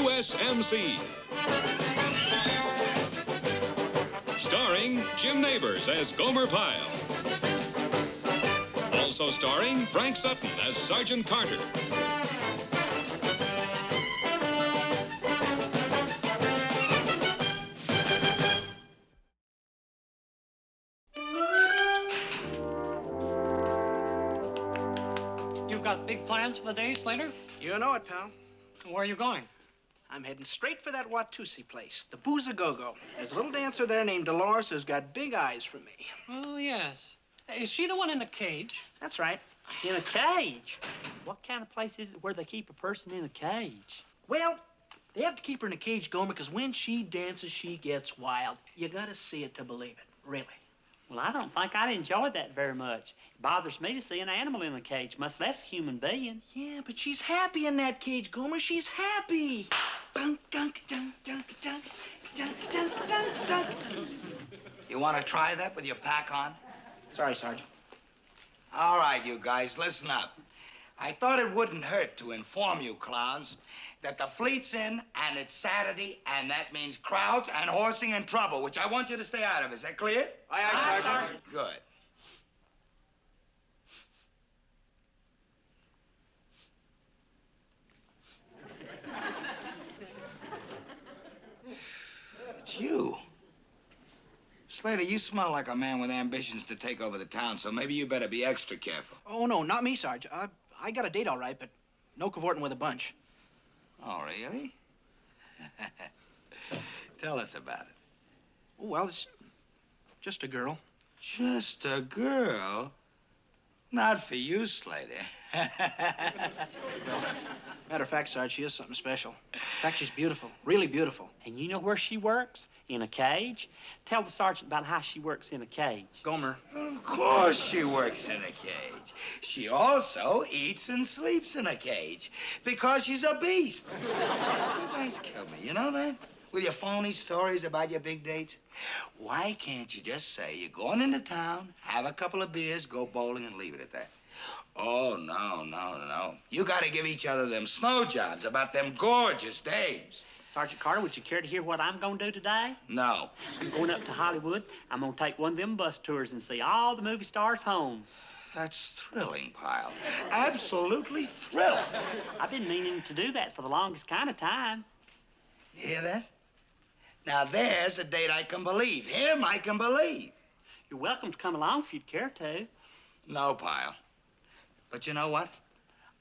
USMC. Starring Jim Neighbors as Gomer Pyle. Also starring Frank Sutton as Sergeant Carter. You've got big plans for the day, Slater? You know it, pal. Where are you going? I'm heading straight for that Watusi place, the Booze-A-Go-Go. There's a little dancer there named Dolores who's got big eyes for me. Oh, yes. Is she the one in the cage? That's right. In a cage? What kind of place is it where they keep a person in a cage? Well, they have to keep her in a cage, Gomer, because when she dances, she gets wild. You gotta see it to believe it, really. Well, I don't think I'd enjoy that very much. It bothers me to see an animal in a cage, much less a human being. Yeah, but she's happy in that cage, Gomer. She's happy. Dunk, dunk, dunk, dunk, dunk, dunk, dunk, dunk, dunk. You want to try that with your pack on? Sorry, Sergeant. All right, you guys, listen up. I thought it wouldn't hurt to inform you clowns that the fleet's in and it's Saturday, and that means crowds and horsing and trouble, which I want you to stay out of. Is that clear? Aye, aye, Sergeant. Good. It's you. Slater, you smell like a man with ambitions to take over the town, so maybe you better be extra careful. Oh, no, not me, Sarge. I got a date all right, but no cavorting with a bunch. Oh, really? Tell us about it. Oh, well, it's just a girl. Just a girl? Not for you, Slater. Matter of fact, Sarge, she is something special. In fact, she's beautiful, really beautiful. And you know where she works? In a cage? Tell the sergeant about how she works in a cage. Gomer. Of course she works in a cage. She also eats and sleeps in a cage because she's a beast. You guys kill me, you know that? With your phony stories about your big dates. Why can't you just say you're going into town, have a couple of beers, go bowling, and leave it at that? Oh, no. You gotta give each other them snow jobs about them gorgeous dames. Sergeant Carter, would you care to hear what I'm going to do today? No. I'm going up to Hollywood. I'm going to take one of them bus tours and see all the movie stars' homes. That's thrilling, Pyle. Absolutely thrilling. I've been meaning to do that for the longest kind of time. You hear that? Now, there's a date I can believe. Him I can believe. You're welcome to come along if you'd care to. No, Pyle. But you know what?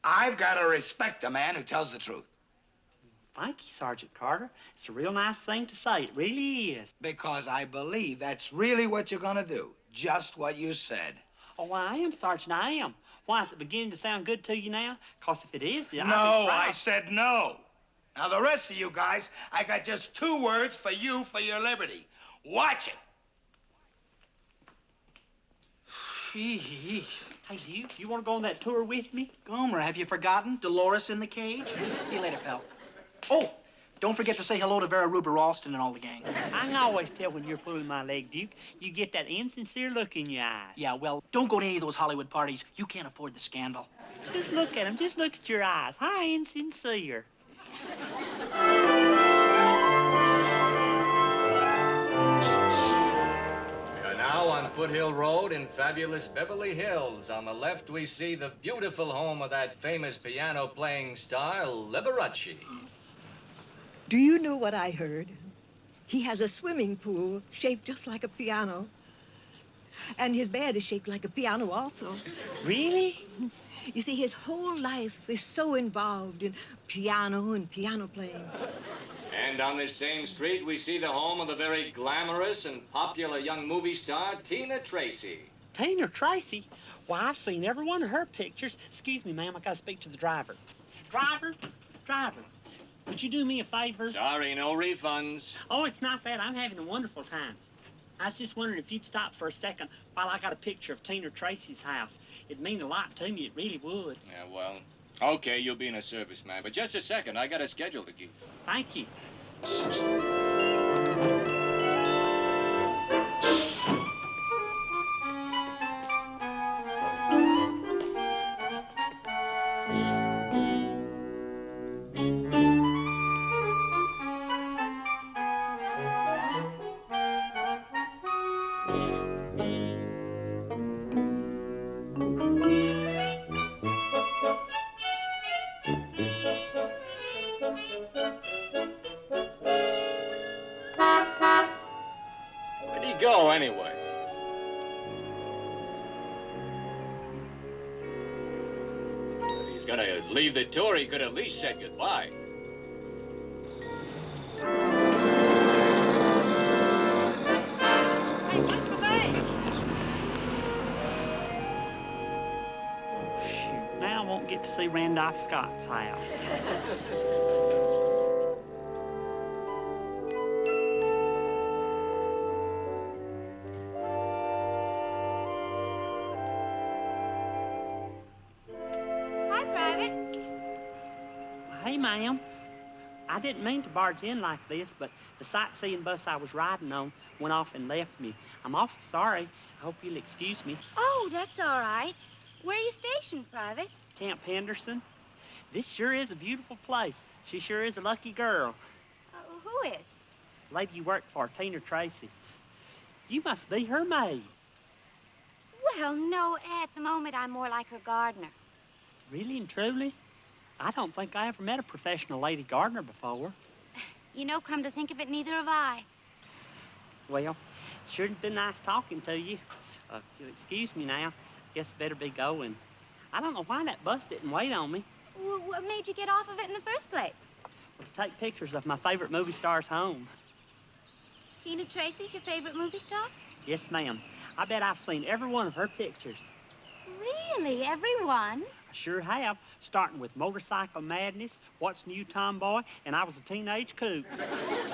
I've got to respect a man who tells the truth. Thank you, Sergeant Carter. It's a real nice thing to say. It really is. Because I believe that's really what you're going to do. Just what you said. Oh, I am, Sergeant, I am. Why, is it beginning to sound good to you now? Because if it is, then No, I'll be proud. I said no. Now, the rest of you guys, I got just 2 words for you for your liberty. Watch it. Gee. Hey, you want to go on that tour with me? Gomer, have you forgotten? Dolores in the cage? See you later, pal. Oh, don't forget to say hello to Vera Ruber Ralston and all the gang. I can always tell when you're pulling my leg, Duke. You get that insincere look in your eye. Yeah, well, don't go to any of those Hollywood parties. You can't afford the scandal. Just look at him. Just look at your eyes. How insincere. We are now on Foothill Road in fabulous Beverly Hills. On the left, we see the beautiful home of that famous piano-playing star, Liberace. Do you know what I heard? He has a swimming pool shaped just like a piano. And his bed is shaped like a piano also. Really? You see, his whole life is so involved in piano and piano playing. And on this same street, we see the home of the very glamorous and popular young movie star, Tina Tracy. Tina Tracy? Why, I've seen every one of her pictures. Excuse me, ma'am, I gotta speak to the driver. Driver, would you do me a favor? Sorry, no refunds. Oh, it's not that. I'm having a wonderful time. I was just wondering if you'd stop for a second while I got a picture of Tina Tracy's house. It'd mean a lot to me. It really would. Yeah, well, okay, you'll be in a service, man. But just a second, I got a schedule to keep. Thank you. Where'd he go, anyway? If he's gonna leave the tour, he could at least said goodbye. Hey, wait for me! Oh, shoot. Now I won't get to see Randolph Scott's house. Hi, Private. Hey, ma'am. I didn't mean to barge in like this, but the sightseeing bus I was riding on went off and left me. I'm awful sorry. I hope you'll excuse me. Oh, that's all right. Where are you stationed, Private? Camp Henderson. This sure is a beautiful place. She sure is a lucky girl. Who is? Lady you work for, Tina Tracy. You must be her maid. Well, no, at the moment I'm more like her gardener. Really and truly? I don't think I ever met a professional lady gardener before. You know, come to think of it, neither have I. Well, sure has been nice talking to you. If you'll excuse me now, guess I better be going. I don't know why that bus didn't wait on me. What made you get off of it in the first place? Well, to take pictures of my favorite movie star's home. Tina Tracy's your favorite movie star? Yes, ma'am. I bet I've seen every one of her pictures. Really? Everyone? I sure have, starting with Motorcycle Madness, What's New Tomboy, and I Was a Teenage Kook.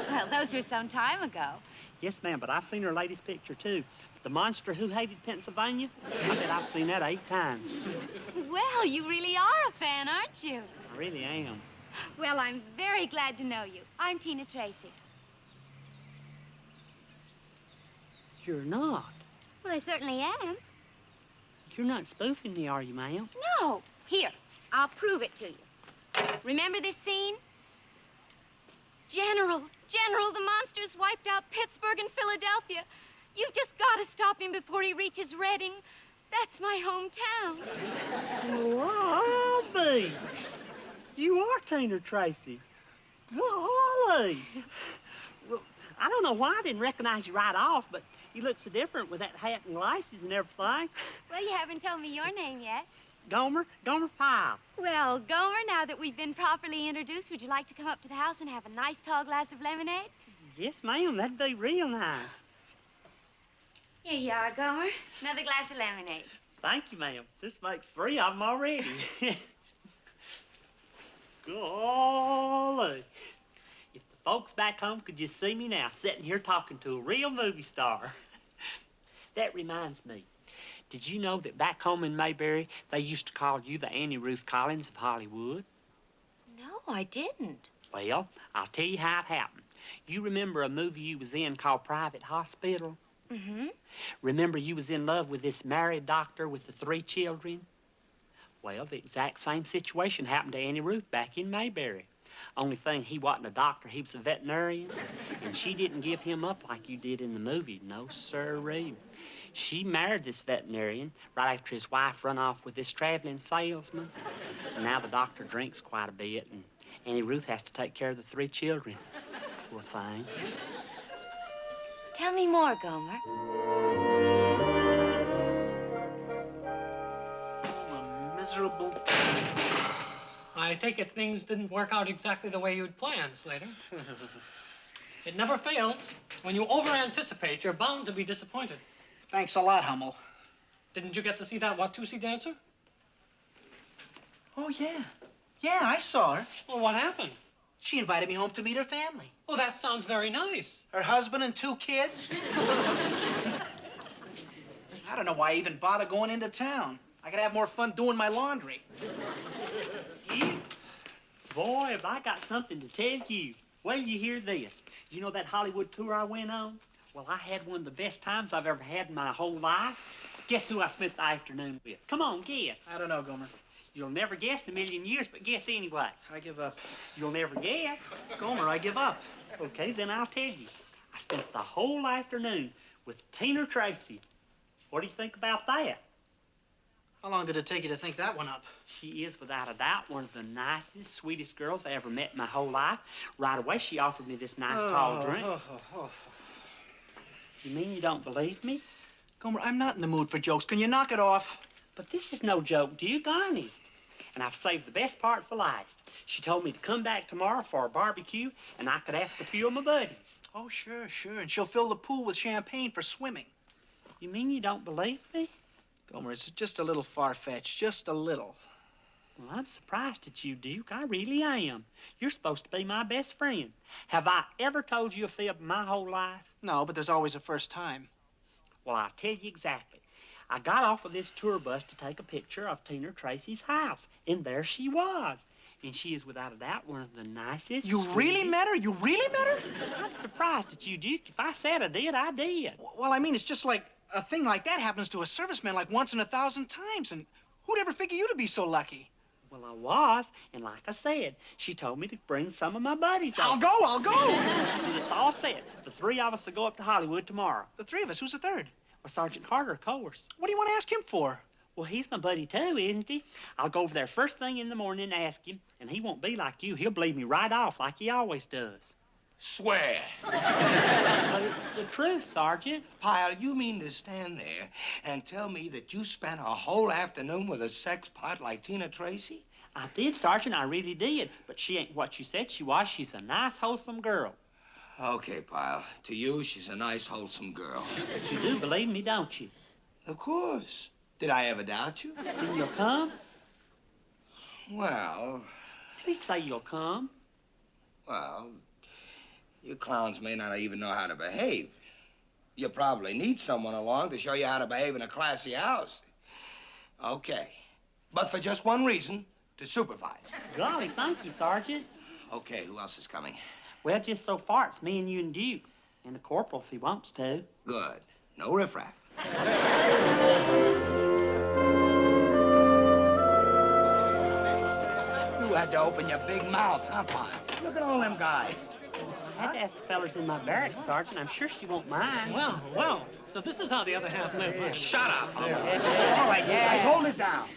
Well, those were some time ago. Yes, ma'am, but I've seen her latest picture, too. The Monster Who Hated Pennsylvania. I bet I've seen that 8 times. Well, you really are a fan, aren't you? I really am. Well, I'm very glad to know you. I'm Tina Tracy. You're not. Well, I certainly am. You're not spoofing me, are you, ma'am? No. Here, I'll prove it to you. Remember this scene? General, the monster's wiped out Pittsburgh and Philadelphia. You've just got to stop him before he reaches Reading. That's my hometown. Well, I'll be. You are Tina Tracy. Well, Ollie. Well, I don't know why I didn't recognize you right off, but you look so different with that hat and glasses and everything. Well, you haven't told me your name yet. Gomer Pyle. Well, Gomer, now that we've been properly introduced, would you like to come up to the house and have a nice tall glass of lemonade? Yes, ma'am, that'd be real nice. Here you are, Gomer. Another glass of lemonade. Thank you, ma'am. This makes 3 of them already. Golly. If the folks back home could just see me now, sitting here talking to a real movie star. That reminds me. Did you know that back home in Mayberry, they used to call you the Annie Ruth Collins of Hollywood? No, I didn't. Well, I'll tell you how it happened. You remember a movie you was in called Private Hospital? Mm-hmm. Remember you was in love with this married doctor with the 3 children? Well, the exact same situation happened to Annie Ruth back in Mayberry. Only thing, he wasn't a doctor, he was a veterinarian. And she didn't give him up like you did in the movie. No, sirree. She married this veterinarian right after his wife run off with this traveling salesman. And now the doctor drinks quite a bit, and Annie Ruth has to take care of the 3 children. Poor thing. Tell me more, Gomer. A miserable... I take it things didn't work out exactly the way you'd planned, Slater. It never fails. When you over-anticipate, you're bound to be disappointed. Thanks a lot, Hummel. Didn't you get to see that Watusi dancer? Oh, yeah. Yeah, I saw her. Well, what happened? She invited me home to meet her family. Oh, that sounds very nice. Her husband and 2 kids. I don't know why I even bother going into town. I could have more fun doing my laundry. You? Boy, have I got something to tell you. Wait till you hear this. You know that Hollywood tour I went on? Well, I had one of the best times I've ever had in my whole life. Guess who I spent the afternoon with? Come on, guess. I don't know, Gomer. You'll never guess in a million years, but guess anyway. I give up. You'll never guess. Gomer, I give up. Okay, then I'll tell you. I spent the whole afternoon with Tina Tracy. What do you think about that? How long did it take you to think that one up? She is, without a doubt, one of the nicest, sweetest girls I ever met in my whole life. Right away, she offered me this nice tall drink. You mean you don't believe me? Gomer, I'm not in the mood for jokes. Can you knock it off? But this is no joke, Duke, honest. And I've saved the best part for last. She told me to come back tomorrow for a barbecue, and I could ask a few of my buddies. Oh, sure, sure. And she'll fill the pool with champagne for swimming. You mean you don't believe me? Gomer, it's just a little far-fetched. Just a little. Well, I'm surprised at you, Duke. I really am. You're supposed to be my best friend. Have I ever told you a fib my whole life? No, but there's always a first time. Well, I'll tell you exactly. I got off of this tour bus to take a picture of Tina Tracy's house, and there she was. And she is, without a doubt, one of the nicest. You really met her? You really met her? I'm surprised at you, Duke. If I said I did, I did. Well, I mean, it's just like a thing like that happens to a serviceman like once in 1,000 times, and who'd ever figure you to be so lucky? Well, I was, and like I said, she told me to bring some of my buddies over. I'll go! And it's all set. The three of us will go up to Hollywood tomorrow. The three of us? Who's the third? Well, Sergeant Carter, of course. What do you want to ask him for? Well, he's my buddy, too, isn't he? I'll go over there first thing in the morning and ask him, and he won't be like you. He'll believe me right off like he always does. Swear. But it's the truth, Sergeant. Pyle, you mean to stand there and tell me that you spent a whole afternoon with a sex pot like Tina Tracy? I did, Sergeant, I really did. But she ain't what you said she was. She's a nice, wholesome girl. Okay, Pyle. To you, she's a nice, wholesome girl. But you do believe me, don't you? Of course. Did I ever doubt you? Then you'll come? Well, Please say you'll come. well, you clowns may not even know how to behave. You probably need someone along to show you how to behave in a classy house. Okay. But for just one reason, to supervise. Golly, thank you, Sergeant. Okay, who else is coming? Well, just so far, it's me and you and Duke. And the corporal, if he wants to. Good. No riffraff. You had to open your big mouth, huh, Pyle? Look at all them guys. I had to ask the fellers in my barracks, Sergeant. I'm sure she won't mind. Well, so this is how the other half lives. Shut up. Yeah. All right, you guys, hold it down.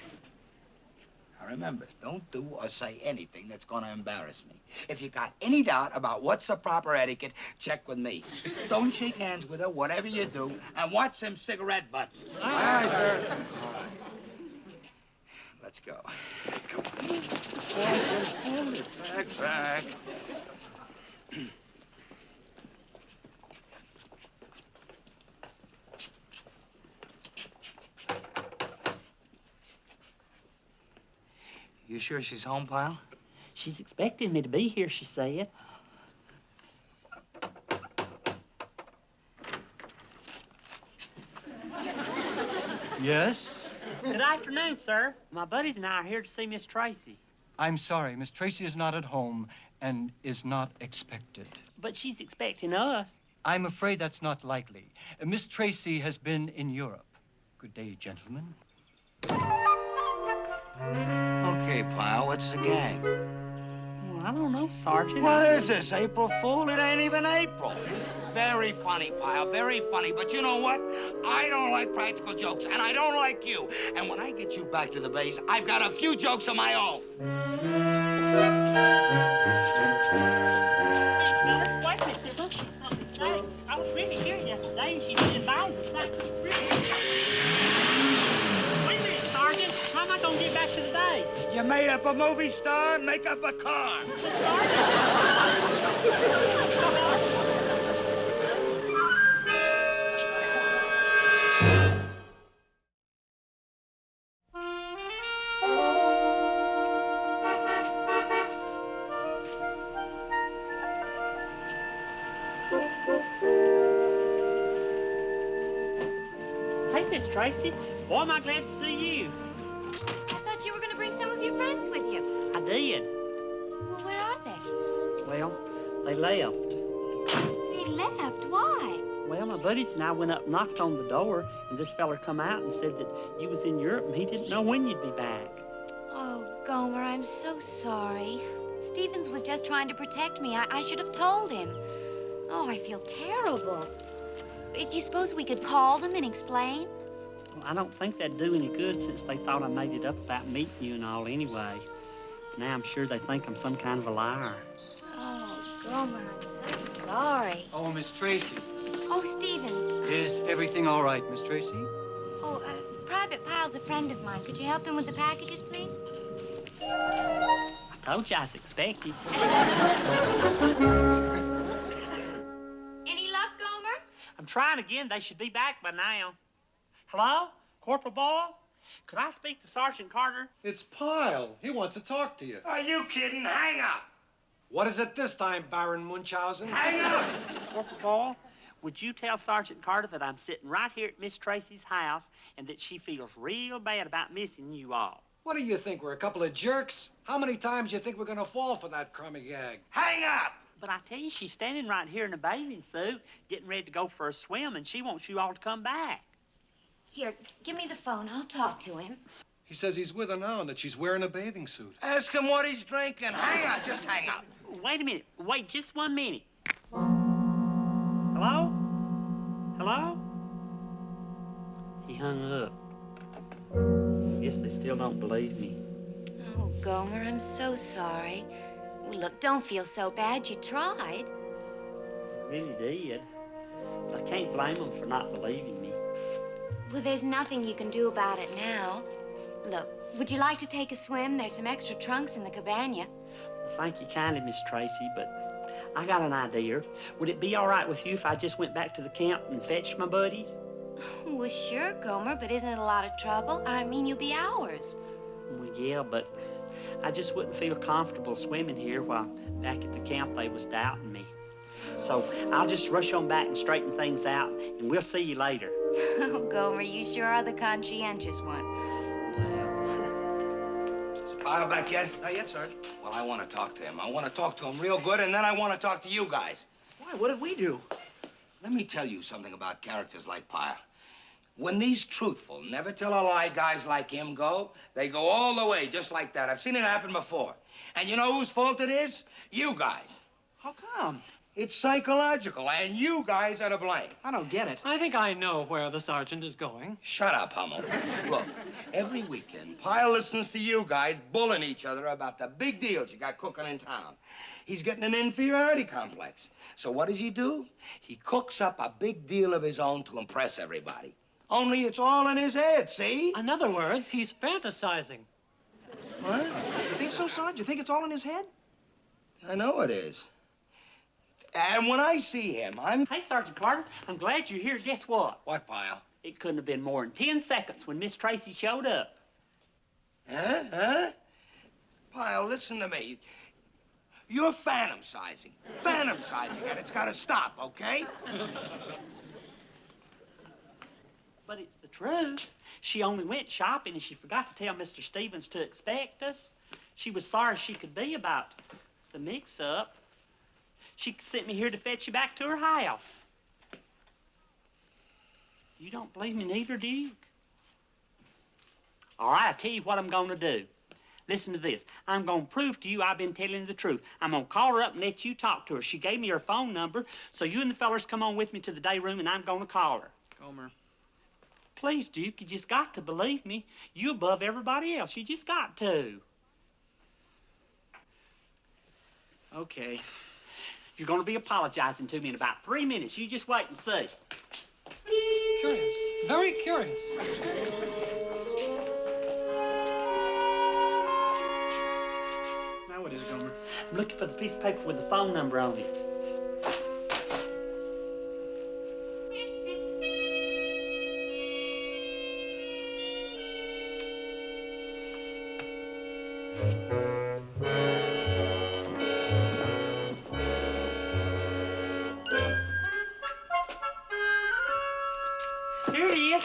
Now, remember, don't do or say anything that's going to embarrass me. If you got any doubt about what's the proper etiquette, check with me. Don't shake hands with her, whatever you do, and watch them cigarette butts. Aye, sir. Let's go. Come on. Just hold it back. You sure she's home, Pyle? She's expecting me to be here, she said. Yes? Good afternoon, sir. My buddies and I are here to see Miss Tracy. I'm sorry, Miss Tracy is not at home and is not expected. But she's expecting us. I'm afraid that's not likely. Miss Tracy has been in Europe. Good day, gentlemen. Okay, Pyle, what's the gag? Well, I don't know, Sergeant. What is this, April Fool? It ain't even April. Very funny, Pyle, very funny. But you know what? I don't like practical jokes, and I don't like you. And when I get you back to the base, I've got a few jokes of my own. Wait a minute, Mr. Mistake. I was really here yesterday, and she said bye. Wait a minute, Sergeant. How am I going to get back to the base? You made up a movie star, make up a car. Hey, Miss Tracy. Boy, am I glad to see you. I thought you were going to bring some of your friends with you. I did. Well, where are they? Well, they left. They left. Why? Well, my buddies and I went up and knocked on the door, and this feller come out and said that you was in Europe and he didn't know when you'd be back. Oh, Gomer, I'm so sorry. Stevens was just trying to protect me. I should have told him. Oh, I feel terrible. Do you suppose we could call them and explain? Well, I don't think that'd do any good since they thought I made it up about meeting you and all anyway. Now I'm sure they think I'm some kind of a liar. Oh, Gomer, I'm so sorry. Oh, Miss Tracy. Oh, Stevens. Is everything all right, Miss Tracy? Oh, Private Pyle's a friend of mine. Could you help him with the packages, please? I told you I was expected. Any luck, Gomer? I'm trying again. They should be back by now. Hello? Corporal Ball? Could I speak to Sergeant Carter? It's Pyle. He wants to talk to you. Are you kidding? Hang up. What is it this time, Baron Munchausen? Hang up. Corporal Ball, would you tell Sergeant Carter that I'm sitting right here at Miss Tracy's house and that she feels real bad about missing you all? What do you think? We're a couple of jerks? How many times do you think we're going to fall for that crummy gag? Hang up. But I tell you, she's standing right here in a bathing suit, getting ready to go for a swim, and she wants you all to come back. Here, give me the phone. I'll talk to him. He says he's with her now and that she's wearing a bathing suit. Ask him what he's drinking. Hang up. Just hang up. Wait a minute. Wait just 1 minute. Hello? Hello? He hung up. Guess they still don't believe me. Oh, Gomer, I'm so sorry. Well, look, don't feel so bad. You tried. I really did. But I can't blame them for not believing me. Well, there's nothing you can do about it now. Look, would you like to take a swim? There's some extra trunks in the cabana. Well, thank you kindly, Miss Tracy, but I got an idea. Would it be all right with you if I just went back to the camp and fetched my buddies? Well, sure, Gomer, but isn't it a lot of trouble? I mean, you'll be hours. Well, yeah, but I just wouldn't feel comfortable swimming here while back at the camp they was doubting me. So I'll just rush on back and straighten things out, and we'll see you later. Oh, Gomer, you sure are the conscientious one. Well, Is Pyle back yet? Not yet, Sergeant. Well, I want to talk to him. I want to talk to him real good, and then I want to talk to you guys. Why? What did we do? Let me tell you something about characters like Pyle. When these truthful, never tell a lie guys like him go, they go all the way just like that. I've seen it happen before. And you know whose fault it is? You guys. How come? It's psychological, and you guys are to blame. I don't get it. I think I know where the sergeant is going. Shut up, Hummel. Look, every weekend, Pyle listens to you guys bullying each other about the big deals you got cooking in town. He's getting an inferiority complex. So what does he do? He cooks up a big deal of his own to impress everybody. Only it's all in his head, see? In other words, he's fantasizing. What? You think so, Sarge? You think it's all in his head? I know it is. And when I see him, I'm... hey, Sergeant Carter, I'm glad you're here. Guess what? What, Pyle? It couldn't have been more than 10 seconds when Miss Tracy showed up. Huh? Pyle, listen to me. You're fantasizing, and it's got to stop, okay? But it's the truth. She only went shopping and she forgot to tell Mr. Stevens to expect us. She was sorry she could be about the mix-up. She sent me here to fetch you back to her house. You don't believe me neither, do you? All right, I tell you what I'm going to do. Listen to this. I'm going to prove to you I've been telling the truth. I'm going to call her up and let you talk to her. She gave me her phone number, so you and the fellers come on with me to the day room, and I'm going to call her. Gomer. Please, Duke, you just got to believe me. You above everybody else. You just got to. Okay. You're going to be apologizing to me in about 3 minutes. You just wait and see. Curious. Very curious. Now what is it, Gomer? I'm looking for the piece of paper with the phone number on it. Here it is.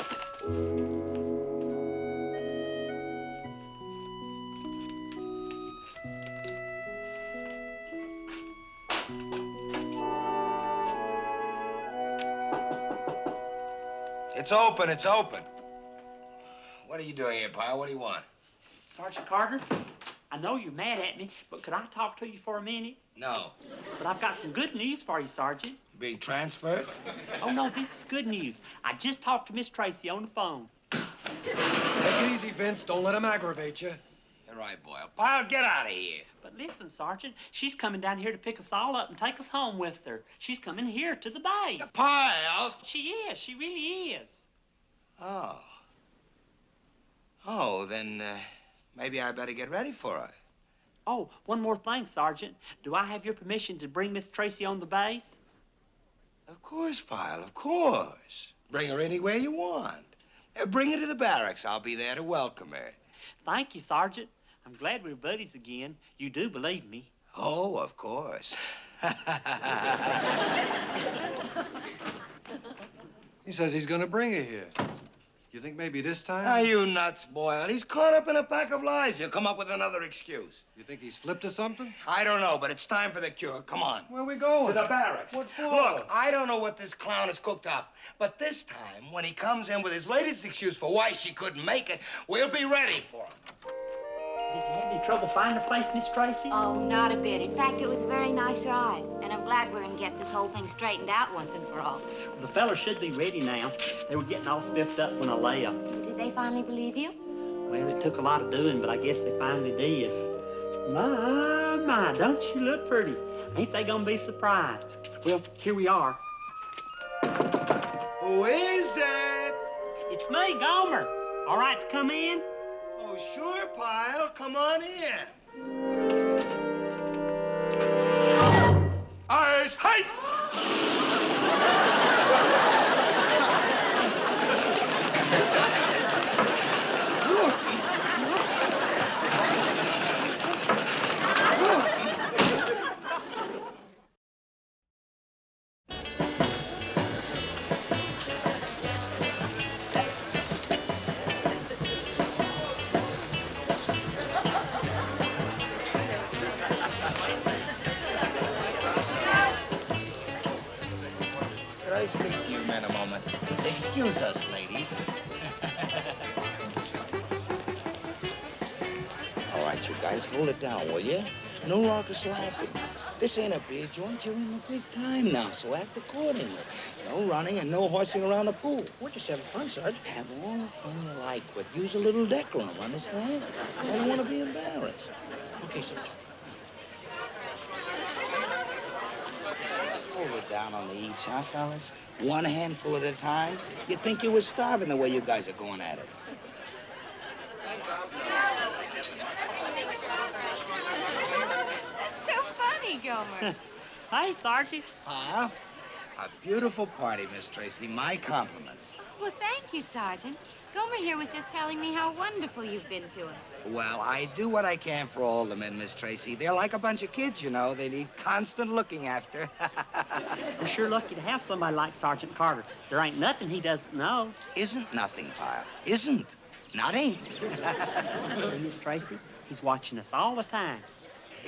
It's open, it's open. What are you doing here, Pyle? What do you want? Sergeant Carter, I I know you're mad at me, but could I talk to you for a minute? No. But I've got some good news for you, Sergeant. You being transferred? Oh, no, this is good news. I just talked to Miss Tracy on the phone. Take it easy, Vince. Don't let him aggravate you. You're right, Boyle. Pyle, get out of here. But listen, Sergeant, she's coming down here to pick us all up and take us home with her. She's coming here to the base. Pyle! She is. She really is. Oh. Oh, then maybe I better get ready for her. Oh, one more thing, Sergeant. Do I have your permission to bring Miss Tracy on the base? Of course, Pyle, of course. Bring her anywhere you want. Bring her to the barracks. I'll be there to welcome her. Thank you, Sergeant. I'm glad we're buddies again. You do believe me. Oh, of course. He says he's gonna bring her here. You think maybe this time? Are you nuts, Boyle? He's caught up in a pack of lies. He'll come up with another excuse. You think he's flipped or something? I don't know, but it's time for the cure. Come on. Where are we going? To the barracks. What for? Look, I don't know what this clown has cooked up, but this time, when he comes in with his latest excuse for why she couldn't make it, we'll be ready for him. Did you have any trouble finding a place, Miss Tracy? Oh, not a bit. In fact, it was a very nice ride. And I'm glad we're going to get this whole thing straightened out once and for all. The fellas should be ready now. They were getting all spiffed up when I left. Did they finally believe you? Well, it took a lot of doing, but I guess they finally did. My, don't you look pretty? Ain't they gonna be surprised? Well, here we are. Who is it? It's me, Gomer. All right to come in? Oh, sure, Pyle. Come on in. Eyes, height! Could I speak to you men a moment? Excuse us, ladies. All right, you guys, hold it down, will you? No raucous laughing. This ain't a beer joint. You're in the big time now, so act accordingly. No running and no horsing around the pool. We're just having fun, Sergeant. Have all the fun you like, but use a little decorum, understand? I don't want to be embarrassed. Okay, Sergeant. Hold it down on the eats, huh, fellas? One handful at a time. You'd think you were starving the way you guys are going at it. That's so funny, Gomer. Hey, Sergeant. Huh? A beautiful party, Miss Tracy. My compliments. Well, thank you, Sergeant. Gomer here was just telling me how wonderful you've been to us. Well, I do what I can for all the men, Miss Tracy. They're like a bunch of kids, you know. They need constant looking after. We're sure lucky to have somebody like Sergeant Carter. There ain't nothing he doesn't know. Isn't nothing, Pyle. Isn't. Not ain't. Miss Tracy, he's watching us all the time.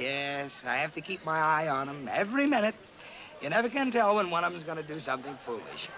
Yes, I have to keep my eye on him every minute. You never can tell when one of them's going to do something foolish.